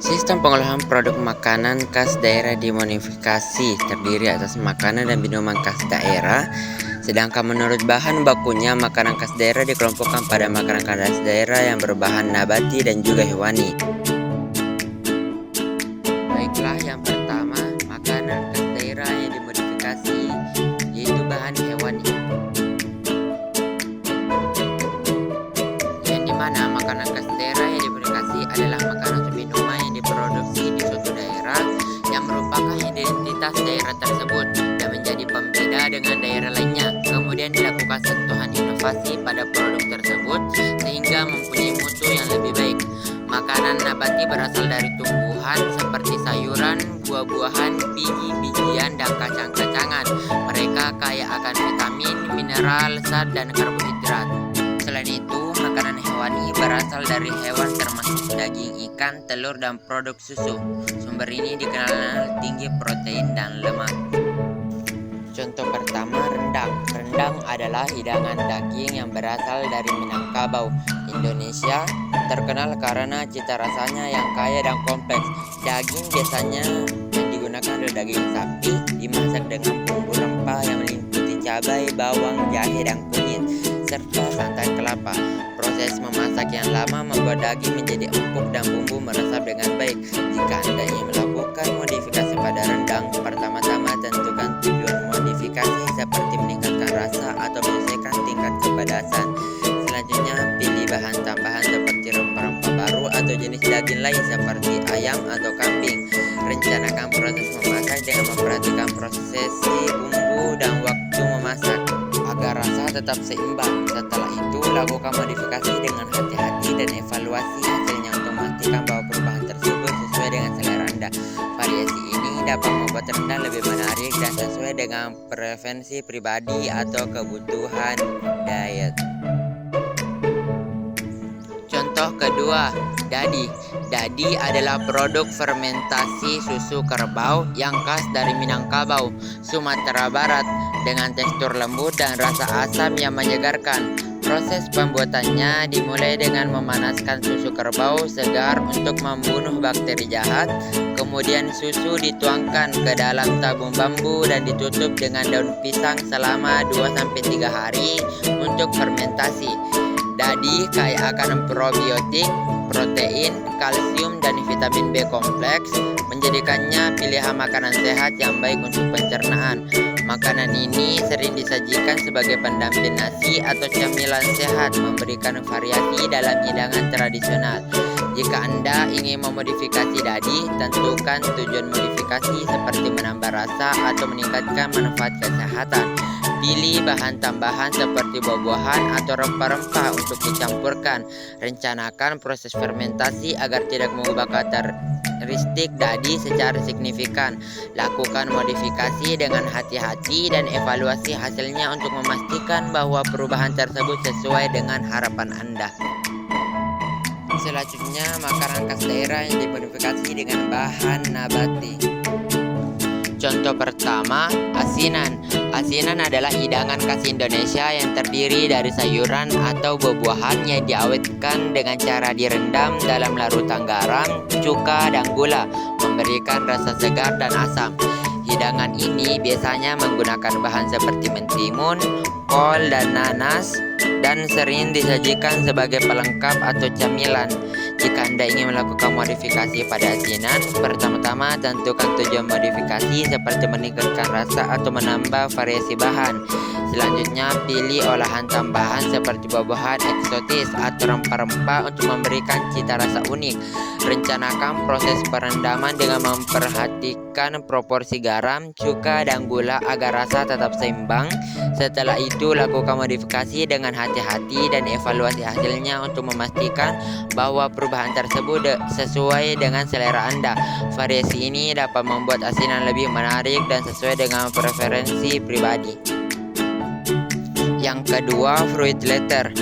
Sistem pengolahan produk makanan khas daerah dimodifikasi terdiri atas makanan dan minuman khas daerah. Sedangkan menurut bahan bakunya, makanan khas daerah dikelompokkan pada makanan khas daerah yang berbahan nabati dan juga hewani. Baiklah, yang pertama, makanan khas daerah yang dimodifikasi, yaitu bahan hewani. Yang dimana makanan khas daerah yang dimodifikasi adalah makanan atau minuman yang diproduksi di suatu daerah yang merupakan identitas daerah tersebut dan menjadi pembeda dengan daerah lainnya. Kemudian dilakukan sentuhan inovasi pada produk tersebut sehingga mempunyai mutu yang lebih baik. Makanan nabati berasal dari tumbuhan seperti sayuran, buah-buahan, biji-bijian, dan kacang-kacangan. Mereka kaya akan vitamin, mineral, zat, dan karbohidrat. Selain itu, makanan hewani berasal dari hewan termasuk daging, ikan, telur, dan produk susu. Sumber ini dikenal tinggi protein dan lemak. Contoh pertama, rendang. Rendang adalah hidangan daging yang berasal dari Minangkabau, Indonesia. Terkenal karena cita rasanya yang kaya dan kompleks. Daging biasanya yang digunakan adalah daging sapi, dimasak dengan bumbu rempah yang meliputi cabai, bawang, jahe, dan kunyit, serta santan kelapa. Proses memasak yang lama membuat daging menjadi empuk dan bumbu meresap dengan baik. Jika Anda ingin melakukan modifikasi pada rendang, pertama-tama tentukan tujuan modifikasi seperti meningkatkan rasa atau menyesuaikan tingkat kepedasan. Selanjutnya, pilih bahan tambahan seperti rempah-rempah baru atau jenis daging lain seperti ayam atau kambing. Rencanakan proses memasak dengan memperhatikan prosesi bumbu dan waktu memasak agar rasa tetap seimbang. Setelah itu, lakukan modifikasi dengan hati-hati dan evaluasi hasilnya untuk memastikan bahwa perubahan tersebut sesuai dengan selera Anda. Variasi ini dapat membuat rendang lebih menarik dan sesuai dengan preferensi pribadi atau kebutuhan diet. Contoh kedua, dadi. Dadi adalah produk fermentasi susu kerbau yang khas dari Minangkabau, Sumatera Barat, dengan tekstur lembut dan rasa asam yang menyegarkan. Proses pembuatannya dimulai dengan memanaskan susu kerbau segar untuk membunuh bakteri jahat. Kemudian susu dituangkan ke dalam tabung bambu dan ditutup dengan daun pisang selama 2-3 hari untuk fermentasi. Dadi kaya akan probiotik, protein, kalsium, dan vitamin B kompleks, menjadikannya pilihan makanan sehat yang baik untuk pencernaan. Makanan ini sering disajikan sebagai pendamping nasi atau camilan sehat, memberikan variasi dalam hidangan tradisional. Jika Anda ingin memodifikasi dadi, tentukan tujuan modifikasi seperti menambah rasa atau meningkatkan manfaat kesehatan. Pilih bahan tambahan seperti buah-buahan atau rempah-rempah untuk dicampurkan. Rencanakan proses fermentasi agar tidak mengubah karakteristik dadi secara signifikan. Lakukan modifikasi dengan hati-hati dan evaluasi hasilnya untuk memastikan bahwa perubahan tersebut sesuai dengan harapan Anda. Selanjutnya, makanan khas daerah yang dimodifikasi dengan bahan nabati. Contoh pertama, asinan. Asinan adalah hidangan khas Indonesia yang terdiri dari sayuran atau buah-buahan yang diawetkan dengan cara direndam dalam larutan garam, cuka, dan gula, memberikan rasa segar dan asam. Hidangan ini biasanya menggunakan bahan seperti mentimun, kol, dan nanas, dan sering disajikan sebagai pelengkap atau camilan. Jika Anda ingin melakukan modifikasi pada asinan, pertama-tama tentukan tujuan modifikasi seperti meningkatkan rasa atau menambah variasi bahan. Selanjutnya, pilih olahan tambahan seperti buah-buahan eksotis atau rempah-rempah untuk memberikan cita rasa unik. Rencanakan proses perendaman dengan memperhatikan proporsi garam, cuka, dan gula agar rasa tetap seimbang. Setelah itu, lakukan modifikasi dengan hati-hati dan evaluasi hasilnya untuk memastikan bahwa perubahan tersebut sesuai dengan selera Anda. Variasi ini dapat membuat asinan lebih menarik dan sesuai dengan preferensi pribadi. Yang kedua, fruit letter.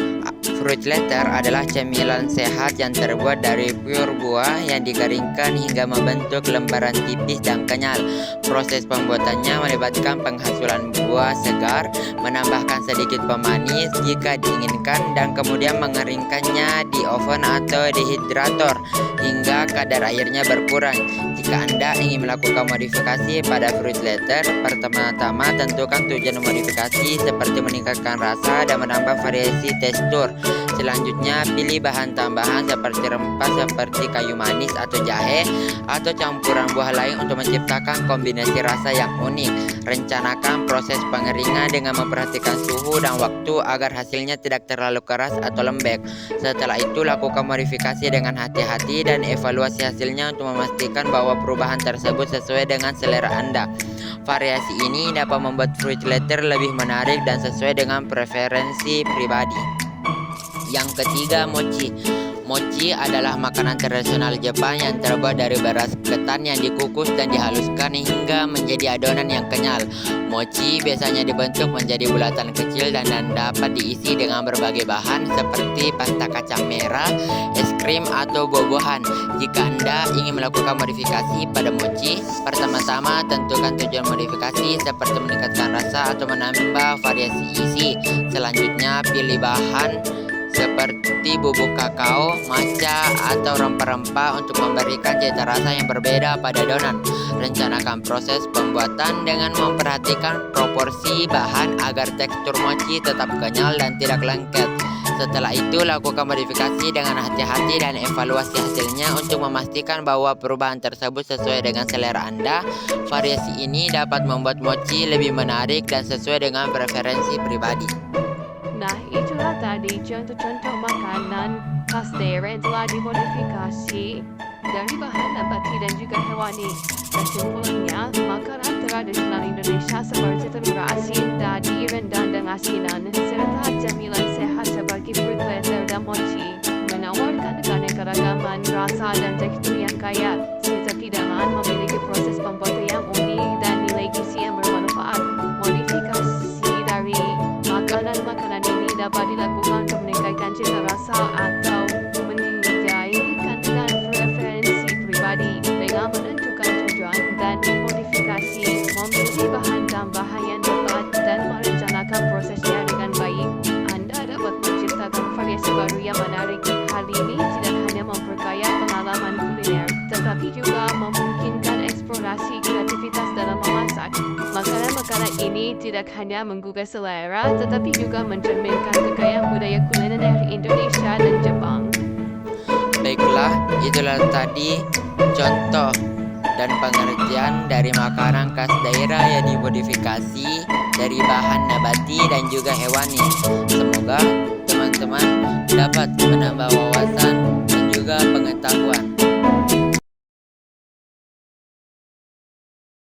Fruit letter adalah cemilan sehat yang terbuat dari pure buah yang dikeringkan hingga membentuk lembaran tipis dan kenyal. Proses pembuatannya melibatkan penghasulan buah segar, menambahkan sedikit pemanis jika diinginkan, dan kemudian mengeringkannya di oven atau dehydrator hingga kadar airnya berkurang. Jika Anda ingin melakukan modifikasi pada fruit letter, pertama-tama tentukan tujuan modifikasi seperti meningkatkan rasa dan menambah variasi tekstur. Selanjutnya, pilih bahan tambahan seperti rempah seperti kayu manis atau jahe, atau campuran buah lain untuk menciptakan kombinasi rasa yang unik. Rencanakan proses pengeringan dengan memperhatikan suhu dan waktu agar hasilnya tidak terlalu keras atau lembek. Setelah itu, lakukan modifikasi dengan hati-hati dan evaluasi hasilnya untuk memastikan bahwa perubahan tersebut sesuai dengan selera Anda. Variasi ini dapat membuat fruit letter lebih menarik dan sesuai dengan preferensi pribadi. Yang ketiga, mochi. Mochi adalah makanan tradisional Jepang yang terbuat dari beras ketan yang dikukus dan dihaluskan hingga menjadi adonan yang kenyal. Mochi biasanya dibentuk menjadi bulatan kecil dan dapat diisi dengan berbagai bahan seperti pasta kacang merah, es krim, atau buah-buahan. Jika Anda ingin melakukan modifikasi pada mochi, pertama-tama tentukan tujuan modifikasi seperti meningkatkan rasa atau menambah variasi isi. Selanjutnya, pilih bahan seperti bubuk kakao, matcha, atau rempah-rempah untuk memberikan cita rasa yang berbeda pada adonan. Rencanakan proses pembuatan dengan memperhatikan proporsi bahan agar tekstur mochi tetap kenyal dan tidak lengket. Setelah itu, lakukan modifikasi dengan hati-hati dan evaluasi hasilnya untuk memastikan bahwa perubahan tersebut sesuai dengan selera Anda. Variasi ini dapat membuat mochi lebih menarik dan sesuai dengan preferensi pribadi. Nah, itulah tadi contoh-contoh makanan khas daerah yang telah dimodifikasi dari bahan nabati dan juga hewani. Kesimpulannya, makanan tradisional Indonesia seperti telur asin, dadi, rendang, dan asinan, serta cemilan sehat seperti fruit letter dan mochi menawarkan keanekaragaman rasa dan tekstur yang kaya, serta hidangan memiliki proses pembuatan yang unik dan nilai gizi yang bermanfaat. Modifikasi dari makanan-makanan ini dapat dilakukan untuk meningkatkan cita rasa atau menyesuaikan dengan preferensi pribadi. Dengan menentukan tujuan dan modifikasi, memilih bahan tambahan yang tepat, dan merencanakan prosesnya dengan baik, Anda dapat menciptakan variasi baru yang menarik. Hal ini tidak hanya memperkaya pengalaman kuliner, tetapi juga memungkinkan eksplorasi kreativitas dalam memasak. Makanan-makanan ini tidak hanya menggugah selera, tetapi juga mencerminkan kekayaan budaya kuliner Indonesia dan Jepang. Baiklah, itulah tadi contoh dan pengertian dari makanan khas daerah yang dimodifikasi dari bahan nabati dan juga hewani. Semoga teman-teman dapat menambah wawasan dan juga pengetahuan.